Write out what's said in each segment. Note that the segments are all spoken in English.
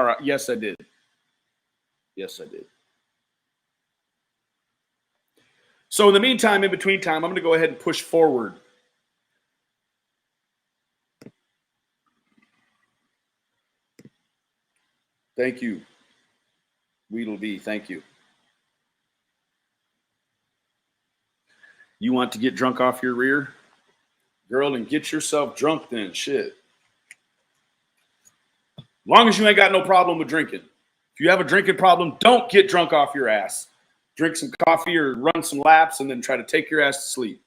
All right. Yes, I did. Yes, I did. So in the meantime, in between time, I'm going to go ahead and push forward. Thank you. Weedle thank you. You want to get drunk off your rear? Girl, and get yourself drunk then. Shit. Long as you ain't got no problem with drinking. If you have a drinking problem, don't get drunk off your ass. Drink some coffee or run some laps and then try to take your ass to sleep.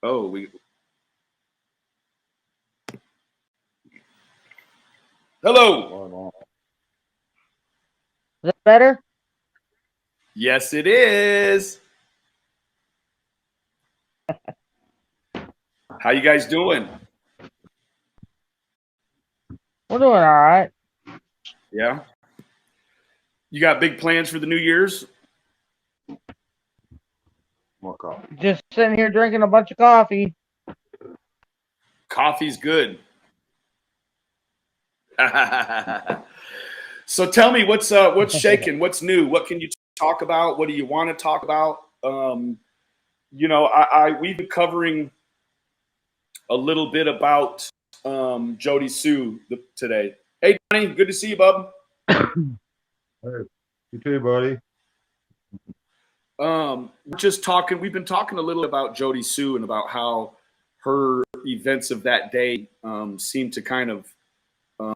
Oh, Hello. Is that better? Yes, it is. How you guys doing? We're doing all right. Yeah. You got big plans for the New Year's? More coffee. Just sitting here drinking a bunch of coffee. Coffee's good. So tell me what's shaking, what's new, what can you talk about, what do you want to talk about? We've been covering a little bit about Jody Sue today. Hey Johnny, good to see you, bub. Hey, you too, buddy. We've been talking a little about Jody Sue and about how her events of that day seem to kind of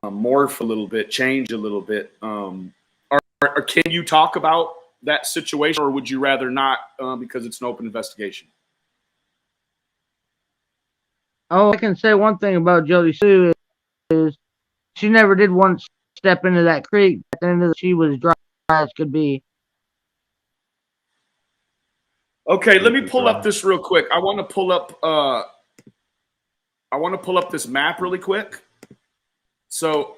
morph a little bit, change a little bit. Can you talk about that situation, or would you rather not because it's an open investigation? Oh, I can say one thing about Jody Sue is she never did once step into that creek. At the end of she was dry as could be. Okay, let me pull up this real quick. I want to pull up this map really quick. So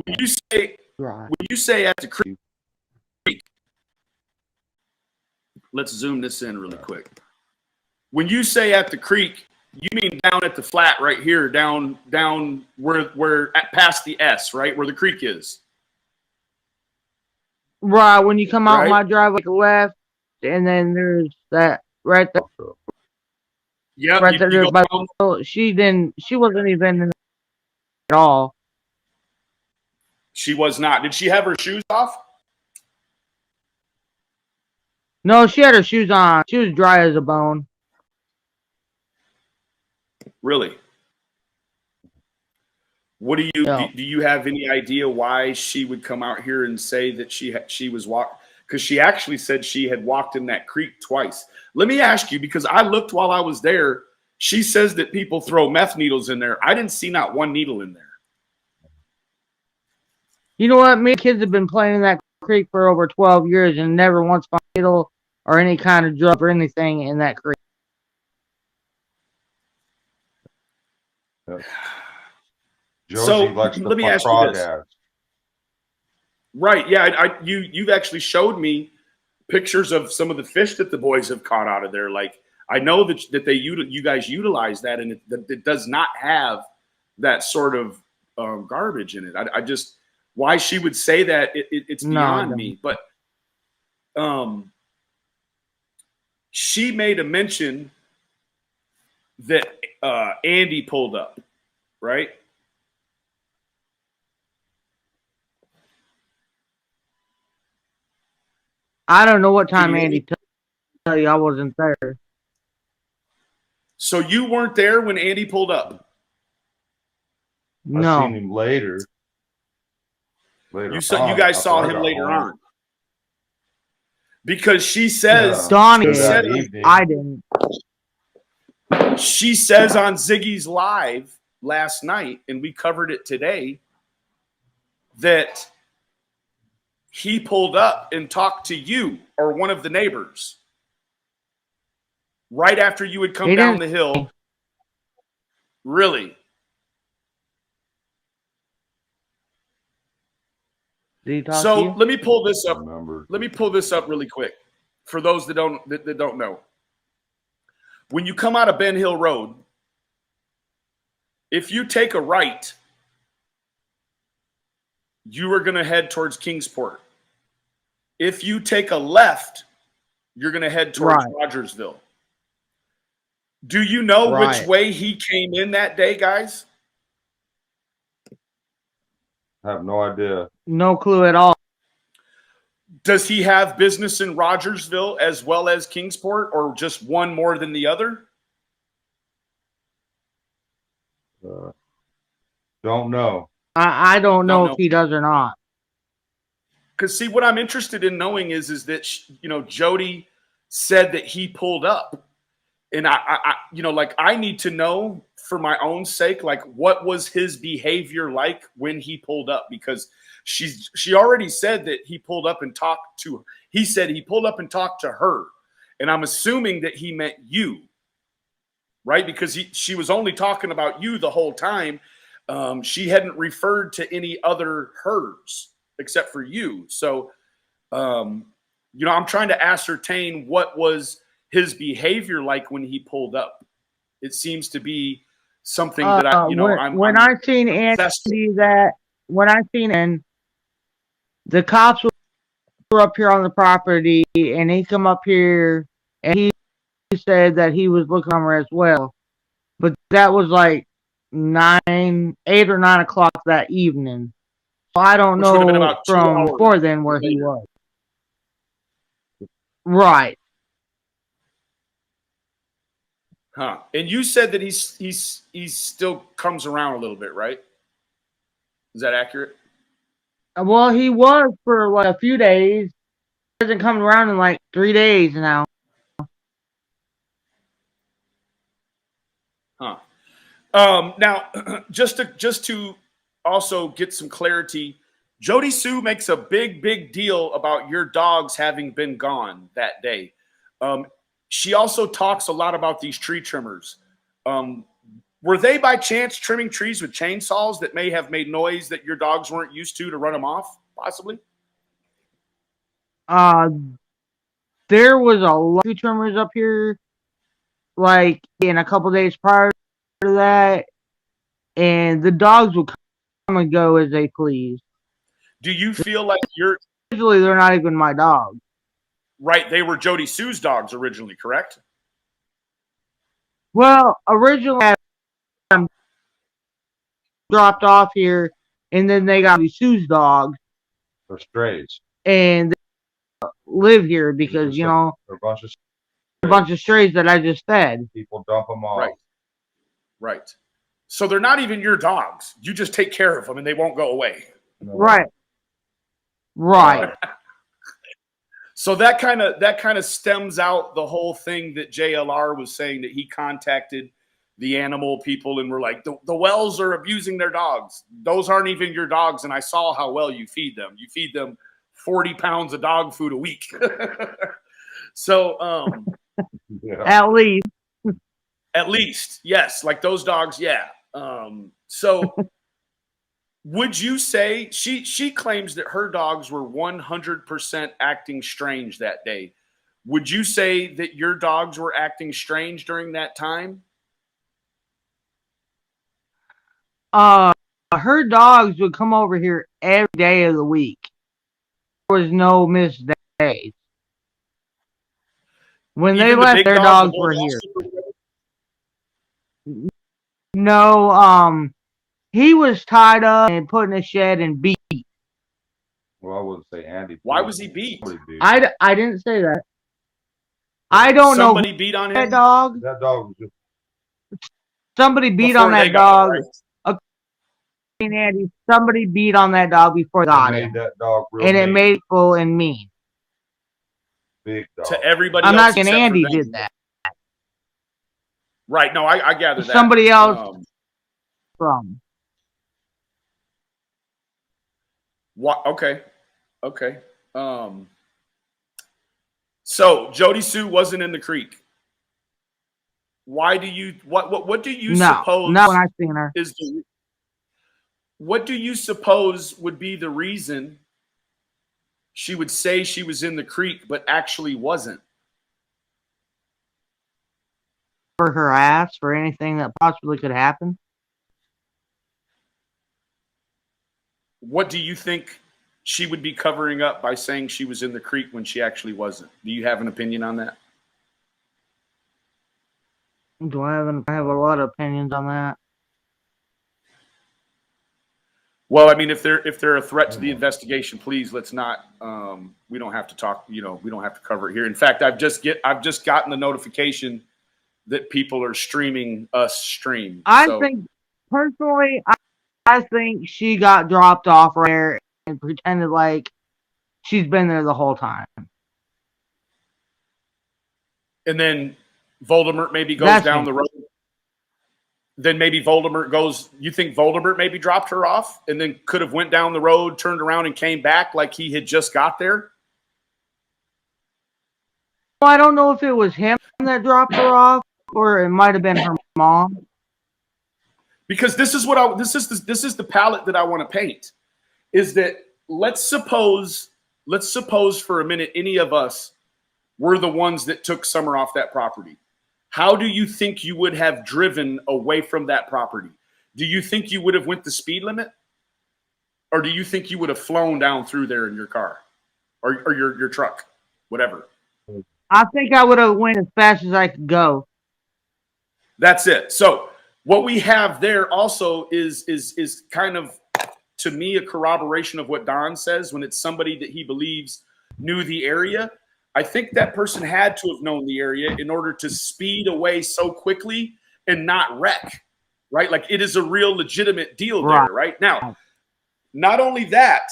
when you say at the creek, let's zoom this in really quick. When you say at the creek, you mean down at the flat right here, down where past the S, right, where the creek is. Right, when you come out my driveway left, and then there's that right there. Yeah, right there. She wasn't even in at all. She was not. Did she have her shoes off? No, she had her shoes on. She was dry as a bone. Really? What do you have any idea why she would come out here and say that she was walking? Because she actually said she had walked in that creek twice. Let me ask you, because I looked while I was there. She says that people throw meth needles in there. I didn't see not one needle in there. You know what? Me and kids have been playing in that creek for over 12 years and never once found a needle or any kind of drug or anything in that creek. Josie likes let me ask you this. Right, yeah, you've actually showed me pictures of some of the fish that the boys have caught out of there. Like, I know that you guys utilize that, and it does not have that sort of garbage in it. I just, why she would say that, it's beyond me. But she made a mention that Andy pulled up, right? I don't know what time Andy tell you I wasn't there. So you weren't there when Andy pulled up? No. I seen him later. You guys saw him later on. Because she says, Donnie did. I didn't. She says on Ziggy's Live last night, and we covered it today, that he pulled up and talked to you or one of the neighbors right after you had come down the hill. Really? So let me pull this up. Let me pull this up really quick for those that don't know. When you come out of Ben Hill Road, if you take a right, you are going to head towards Kingsport. If you take a left, you're going to head towards Rogersville. Do you know which way he came in that day, guys? I have no idea. No clue at all. Does he have business in Rogersville as well as Kingsport, or just one more than the other? Don't know. I don't know if he does or not. Because see, what I'm interested in knowing is that Jody said that he pulled up, and I need to know for my own sake, like, what was his behavior like when he pulled up? Because she already said that he pulled up and talked to her. He said he pulled up and talked to her, and I'm assuming that he meant you, right? Because she was only talking about you the whole time. She hadn't referred to any other hers except for you. So, I'm trying to ascertain what was his behavior like when he pulled up. It seems to be something that when I seen the cops were up here on the property, and he come up here and he said that he was looking on her as well, but that was like 8 or 9 o'clock that evening. So I don't know from before then where he was. Right. Huh. And you said that he still comes around a little bit, right? Is that accurate? Well, he was for like a few days. He hasn't come around in like 3 days now. Huh. Now, just to also get some clarity, Jody Sue makes a big deal about your dogs having been gone that day. She also talks a lot about these tree trimmers. Were they by chance trimming trees with chainsaws that may have made noise that your dogs weren't used to run them off, possibly? There was a lot of tree trimmers up here, like in a couple days prior to that, and the dogs would come and go as they please. Do you feel like usually they're not even my dogs? Right, they were Jody Sue's dogs originally, correct? Well, originally I dropped off here, and then they got Sue's dogs. They're strays. And they live here because, they're a bunch of strays that I just fed. People dump them off. Right. So they're not even your dogs. You just take care of them, and they won't go away. No. Right. So that kind of stems out the whole thing that JLR was saying, that he contacted the animal people and were like, the Wells are abusing their dogs. Those aren't even your dogs, and I saw how well you feed them. You feed them 40 pounds of dog food a week. So At least, yes, like those dogs, yeah. So would you say she claims that her dogs were 100% acting strange that day? Would you say that your dogs were acting strange during that time? Her dogs would come over here every day of the week. There was no missed days. When they left, their dogs were here. No, he was tied up and put in a shed and beat. Well, I wouldn't say Andy. Why was he beat? I didn't say that. I don't know. Somebody beat on him? That dog? That dog was just... Somebody beat on that dog. Andy, somebody beat on that dog before they got him. That dog real and mean. It made it full and mean. Big dog. To everybody I'm else. not saying Andy did that. Right. No, I gather that. Somebody else from. What? Okay. So Jody Sue wasn't in the creek. Why do you what do you suppose? Not when I seen her. What do you suppose would be the reason she would say she was in the creek but actually wasn't? For her ass, for anything that possibly could happen. what do you think she would be covering up by saying she was in the creek when she actually wasn't? Do you have an opinion on that? I have a lot of opinions on that. Well, I mean, if they're a threat to the investigation, please let's not. We don't have to talk. We don't have to cover it here. In fact, I've just gotten the notification that people are streaming us stream. I think personally, I think she got dropped off right there and pretended like she's been there the whole time. And then Voldemort maybe goes down the road. Then maybe Voldemort goes. You think Voldemort maybe dropped her off and then could have went down the road, turned around, and came back like he had just got there? Well, I don't know if it was him that dropped her off or it might have been her mom. Because this is the palette that I want to paint. Is that let's suppose for a minute any of us were the ones that took Summer off that property. How do you think you would have driven away from that property? Do you think you would have went the speed limit? Or do you think you would have flown down through there in your car or your truck, whatever? I think I would have went as fast as I could go. That's it. So what we have there also is kind of, to me, a corroboration of what Don says when it's somebody that he believes knew the area. I think that person had to have known the area in order to speed away so quickly and not wreck, right? Like it is a real legitimate deal there, right? Now, not only that,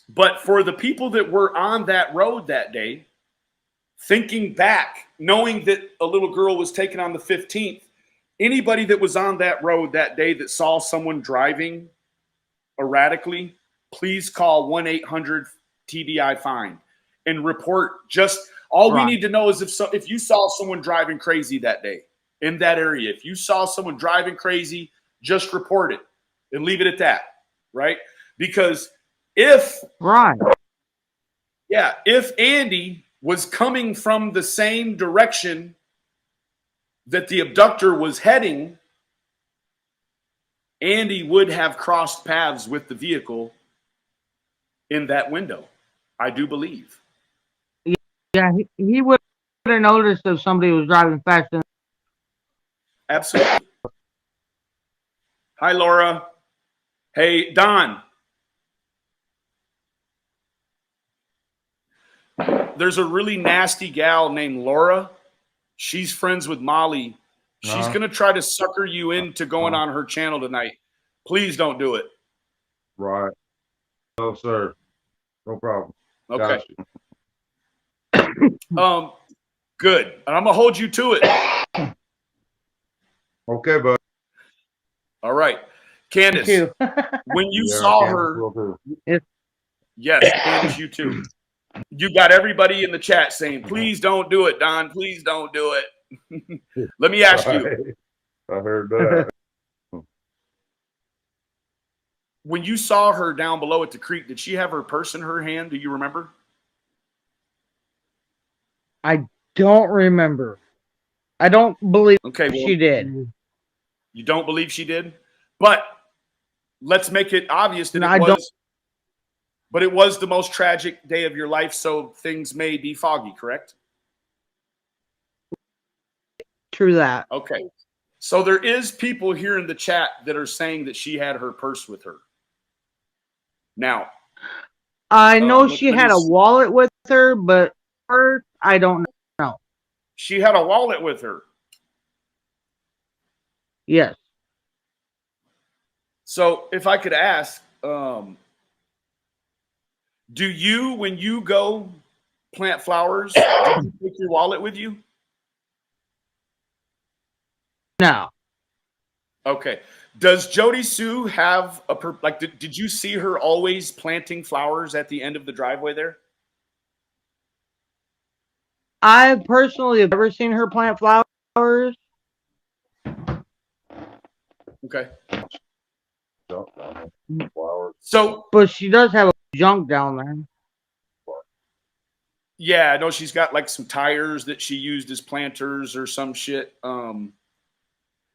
but for the people that were on that road that day, thinking back, knowing that a little girl was taken on the 15th, anybody that was on that road that day that saw someone driving erratically, please call 1-800-TBI-FINE and report. Just all we need to know is if you saw someone driving crazy that day in that area, if you saw someone driving crazy, just report it and leave it at that, right? Because if Andy was coming from the same direction that the abductor was heading, Andy would have crossed paths with the vehicle in that window, I do believe. Yeah, he would have noticed if somebody was driving fast. Absolutely. Hi, Laura. Hey, Don. There's a really nasty gal named Laura. She's friends with Molly. She's going to try to sucker you into going on her channel tonight. Please don't do it. Right. No, sir. No problem. Okay. Good. And I'm going to hold you to it. Okay, bud. All right. Candace, when you saw her, yes, Candace, you too. You got everybody in the chat saying, please don't do it, Don. Please don't do it. Let me ask you. I heard that. When you saw her down below at the creek, did she have her purse in her hand? Do you remember? I don't remember. I don't believe she did. You don't believe she did? But let's make it obvious that But it was the most tragic day of your life, so things may be foggy, correct? True that. Okay. So there is people here in the chat that are saying that she had her purse with her. Now, I know she had a wallet with her, but purse, I don't know. She had a wallet with her. Yes. So if I could ask, do you, when you go plant flowers, do you take your wallet with you? No. Okay. Does Jody Sue have did you see her always planting flowers at the end of the driveway there? I personally have never seen her plant flowers. Okay. Flowers. So, but she does have a junk down there. Yeah, I know she's got like some tires that she used as planters or some shit.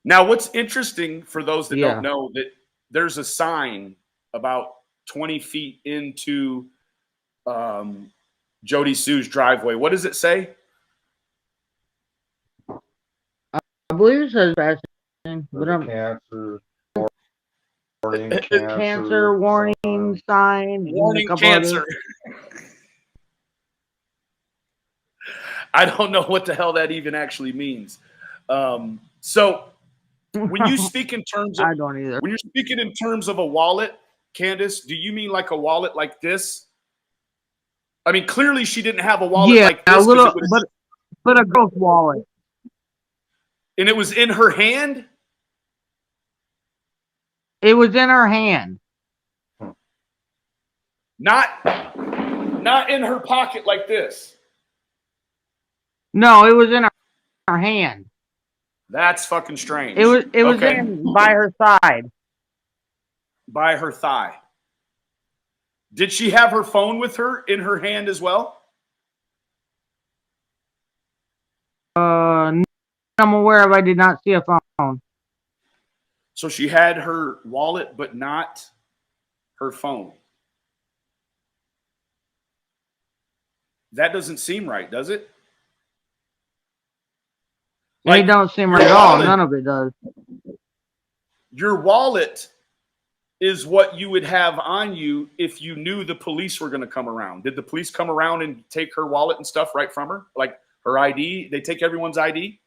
Now, what's interesting for those that don't know, that there's a sign about 20 feet into Jody Sue's driveway. What does it say? I believe it says vaccine, but There's a cancer warning, cancer warning sign, and a Warning couple cancer. others. I don't know what the hell that even actually means. So when you speak in terms of I don't either. when you're speaking in terms of a wallet, Candace, do you mean like a wallet like this? I mean, clearly she didn't have a wallet like this, a little, but a girl's wallet. And it was in her hand. It was in her hand. Not in her pocket like this. No, it was in her hand. That's fucking strange. It was okay. in by her side. By her thigh. Did she have her phone with her in her hand as well? I'm aware of. I did not see a phone. So she had her wallet, but not her phone. That doesn't seem right, does it? Like, it don't seem right at all. None of it does. Your wallet is what you would have on you if you knew the police were going to come around. Did the police come around and take her wallet and stuff right from her? Like her ID? They take everyone's ID?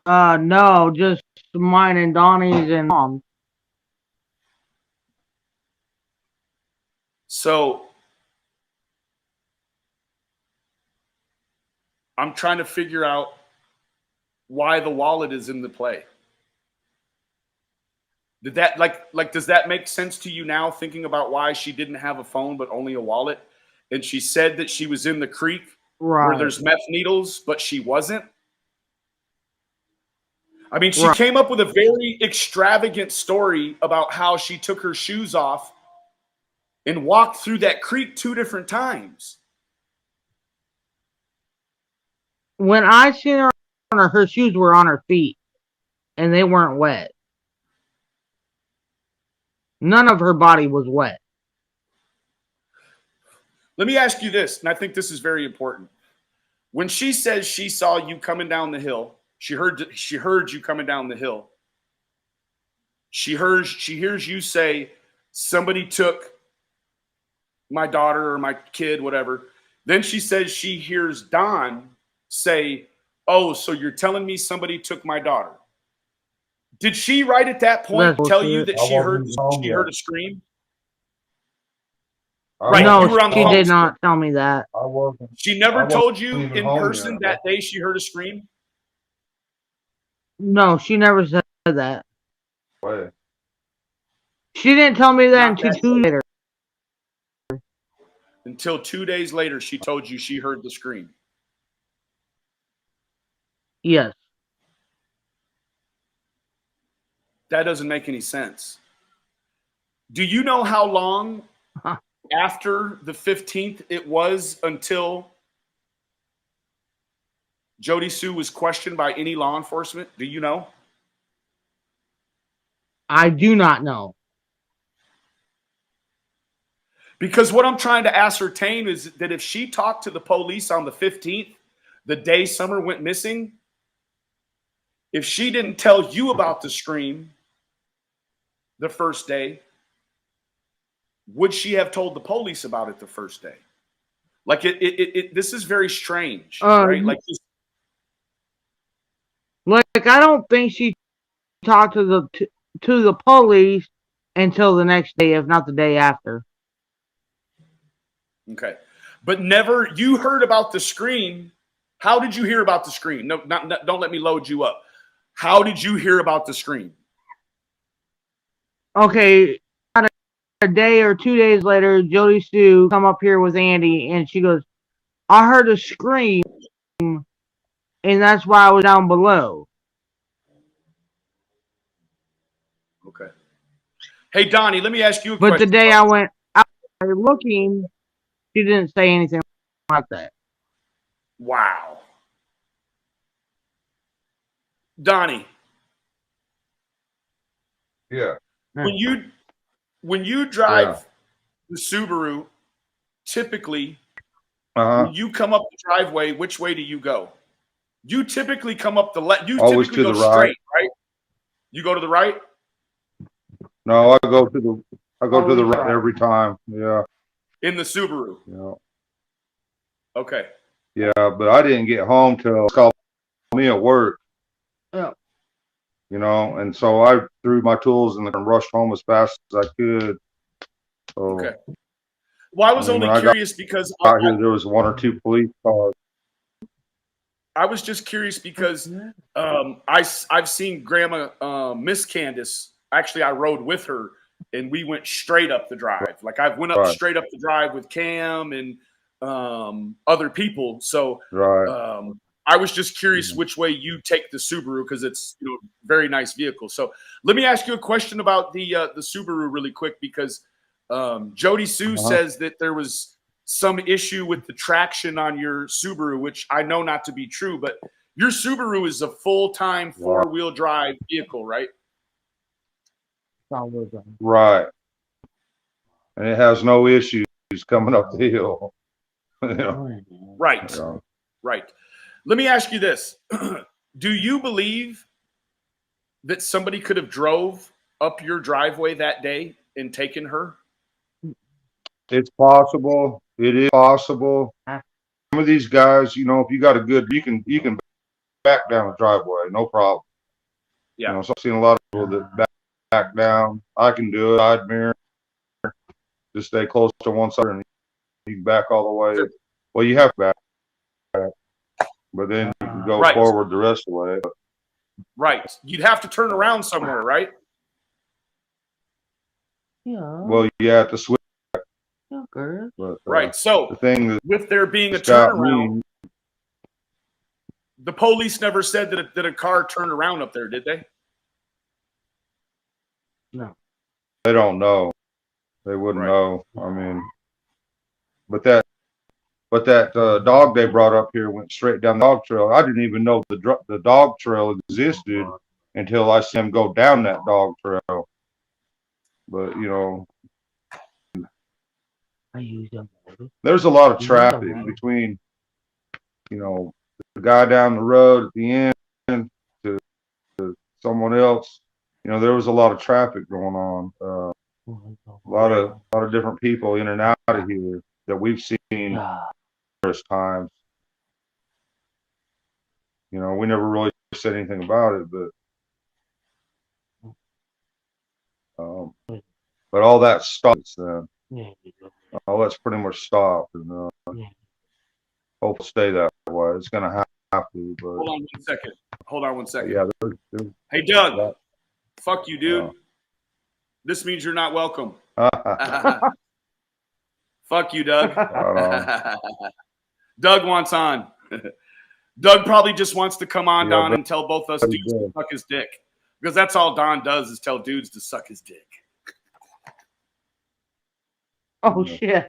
No, just mine and Donnie's and Mom's. So I'm trying to figure out why the wallet is in the play. Did that does that make sense to you now, thinking about why she didn't have a phone but only a wallet? And she said that she was in the creek where there's meth needles, but she wasn't. I mean, she came up with a very extravagant story about how she took her shoes off and walked through that creek 2 different times. When I seen her, her shoes were on her feet, and they weren't wet. None of her body was wet. Let me ask you this, and I think this is very important. When she says she saw you coming down the hill, she heard you coming down the hill. She hears you say, somebody took my daughter or my kid, whatever. Then she says she hears Don say, oh, so you're telling me somebody took my daughter. Did she right at that point tell you that she heard a scream? Right, no, you were on the she phone. did not tell me that. I wasn't. She never told you in person that day she heard a scream? No, she never said that. Wait. She didn't tell me that until 2 days later. Until 2 days later, she told you she heard the scream. Yes. That doesn't make any sense. Do you know how long after the 15th it was until Jody Sue was questioned by any law enforcement? Do you know? I do not know. Because what I'm trying to ascertain is that if she talked to the police on the 15th, the day Summer went missing, if she didn't tell you about the scream the first day, would she have told the police about it the first day? Like this is very strange, right? Like I don't think she talked to the police until the next day, if not the day after. Okay, but never. You heard about the scream. How did you hear about the scream? No, don't let me load you up. How did you hear about the scream? Okay, a day or 2 days later, Jody Sue come up here with Andy, and she goes, I heard a scream, and that's why I was down below. Okay. Hey, Donnie, let me ask you a question. But the day I went out looking, she didn't say anything like that. Wow. Donnie, Yeah. When you drive the Subaru, typically when you come up the driveway, which way do you go? You typically come up the left. You Always typically to go the right. straight, right? You go to the right? No, I go to the right every time. Yeah. In the Subaru. Yeah. Okay. Yeah, but I didn't get home till called me at work. Yeah. You know, and so I threw my tools and rushed home as fast as I could. So, Okay. Well, I was only curious because out here there was 1 or 2 police cars. I was just curious because I've seen Grandma Miss Candace. Actually, I rode with her, and we went straight up the drive. Like I went up straight up the drive with Cam and other people. So I was just curious which way you take the Subaru because it's very nice vehicle. So let me ask you a question about the Subaru really quick because Jody Sue says that there was some issue with the traction on your Subaru, which I know not to be true, but your Subaru is a full-time 4-wheel drive vehicle, right? Right. And it has no issues coming up the hill. Right. Yeah. Right. Let me ask you this. Do you believe that somebody could have drove up your driveway that day and taken her? It's possible. It is possible. Some of these guys, if you got a good, you can back down the driveway, no problem. Yeah. So I've seen a lot of people that back down. I can do it. I'd mirror, just stay close to one side, and you can back all the way. Sure. Well, you have to back, but then you can go forward the rest of the way. Right. You'd have to turn around somewhere, right? Yeah. Well, you have to switch. But, right. So the thing that with there being a turnaround, the police never said that a car turned around up there, did they? No. They don't know. They wouldn't know. I mean, but that dog they brought up here went straight down the dog trail. I didn't even know the dog trail existed until I see him go down that dog trail. But there's a lot of traffic between the guy down the road at the end to someone else. There was a lot of traffic going on. A lot of different people in and out of here that we've seen numerous times. We never really said anything about it, but all that stops then. All that's pretty much stopped, and hope it'll stay that way. It's gonna have to. But hold on one second. Yeah. Hey, Doug. Fuck you, dude. This means you're not welcome. Fuck you, Doug. Doug wants on. Doug probably just wants to come on, Don, and tell both us dudes to suck his dick. Because that's all Don does is tell dudes to suck his dick. Oh, shit.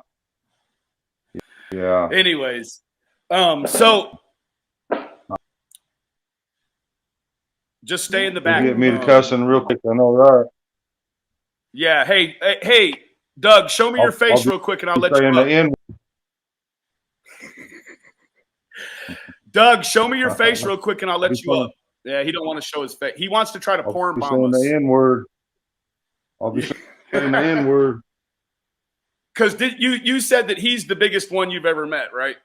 Yeah. Anyways, so just stay in the back. You get me to cussing real quick. I know that. Yeah. Hey, Doug, show me your face real quick, and I'll let you up. Doug, show me your face real quick, and I'll let you up. Yeah, he don't want to show his face. He wants to try to porn bomb us. The N-word. I'll be saying the N-word. Because you said that he's the biggest one you've ever met, right?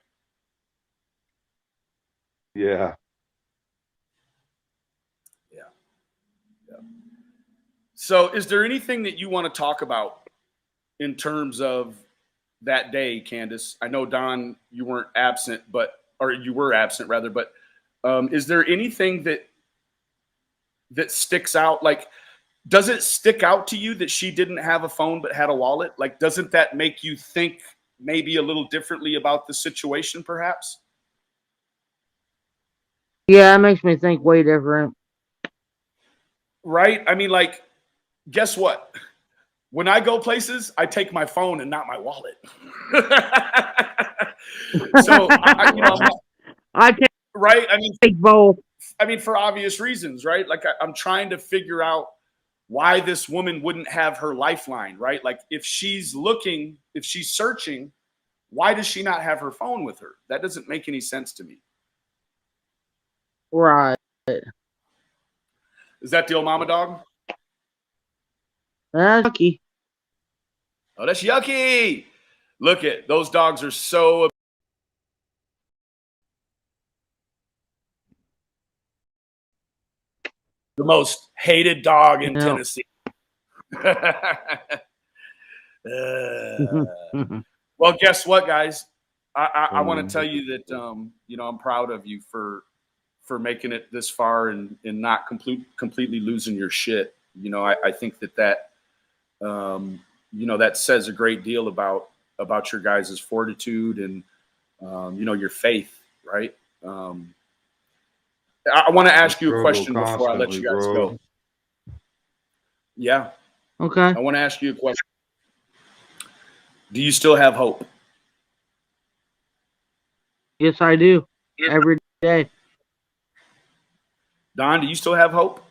Yeah. So is there anything that you want to talk about in terms of that day, Candace? I know, Don, you weren't absent, or you were absent rather, but is there anything that sticks out? Like, does it stick out to you that she didn't have a phone but had a wallet? Like, doesn't that make you think maybe a little differently about the situation, perhaps? Yeah, it makes me think way different. Right? I mean, like, guess what? When I go places, I take my phone and not my wallet. So, I take right? I mean, take both. I mean, for obvious reasons, right? Like, I'm trying to figure out why this woman wouldn't have her lifeline, right? Like if she's looking, if she's searching, why does she not have her phone with her? That doesn't make any sense to me. Right. Is that the old mama dog? That's lucky. Oh, that's yucky. Look at those dogs are so. The most hated dog in Tennessee. Well, guess what, guys? I want to tell you that you know, I'm proud of you for making it this far and not completely losing your shit. You know, I think that you know, that says a great deal about your guys' fortitude and you know, your faith, right? I want to ask you a question before I let you guys go. Yeah. Okay. I want to ask you a question. Do you still have hope? Yes, I do. Every day. Don, do you still have hope?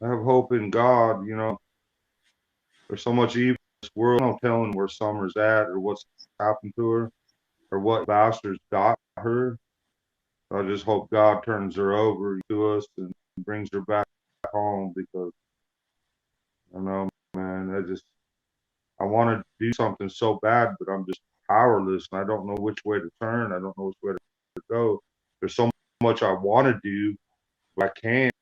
I have hope in God. You know, there's so much evil in this world. No telling where Summer's at or what's happened to her or what bastards got her. I just hope God turns her over to us and brings her back home, because I know, man, I want to do something so bad, but I'm just powerless and I don't know which way to turn. I don't know which way to go. There's so much I want to do, but I can't.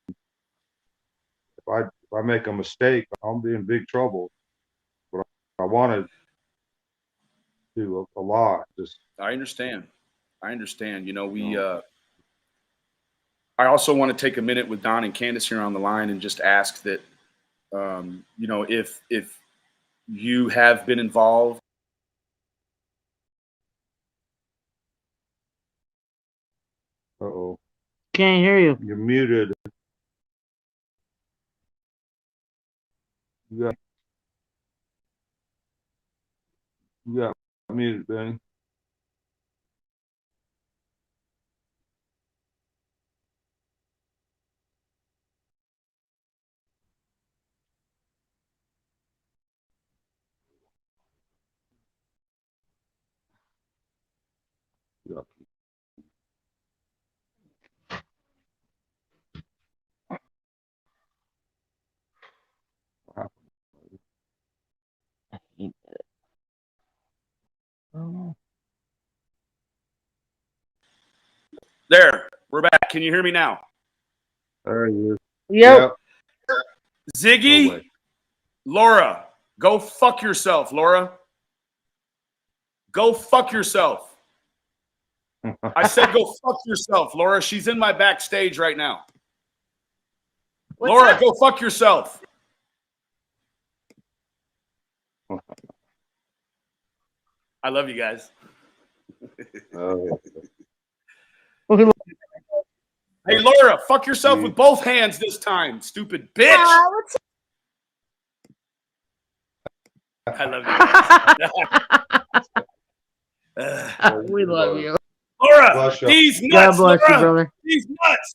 If I make a mistake, I'll be in big trouble. But I want to do a lot. Just I understand. You know, I also want to take a minute with Don and Candace here on the line and just ask that, you know, if you have been involved. Uh-oh. Can't hear you. You're muted. You got muted, Benny. Yeah. There, we're back. Can you hear me now? There he is. Yep. Ziggy, No way. Laura, go fuck yourself, Laura. Go fuck yourself. I said go fuck yourself, Laura. She's in my backstage right now. Laura, go fuck yourself. I love you guys. Hey, Laura, fuck yourself with both hands this time, stupid bitch. I love you guys. We love you. Laura, these nuts, God bless you, Laura, brother. these nuts.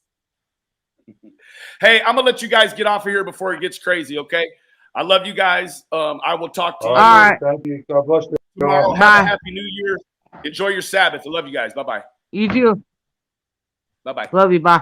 Hey, I'm going to let you guys get off of here before it gets crazy, okay? I love you guys. I will talk to you. All right. Thank you. God bless you. Tomorrow. Bye. Have a happy New Year. Enjoy your Sabbath. I love you guys. Bye-bye. You too. Bye-bye. Love you. Bye.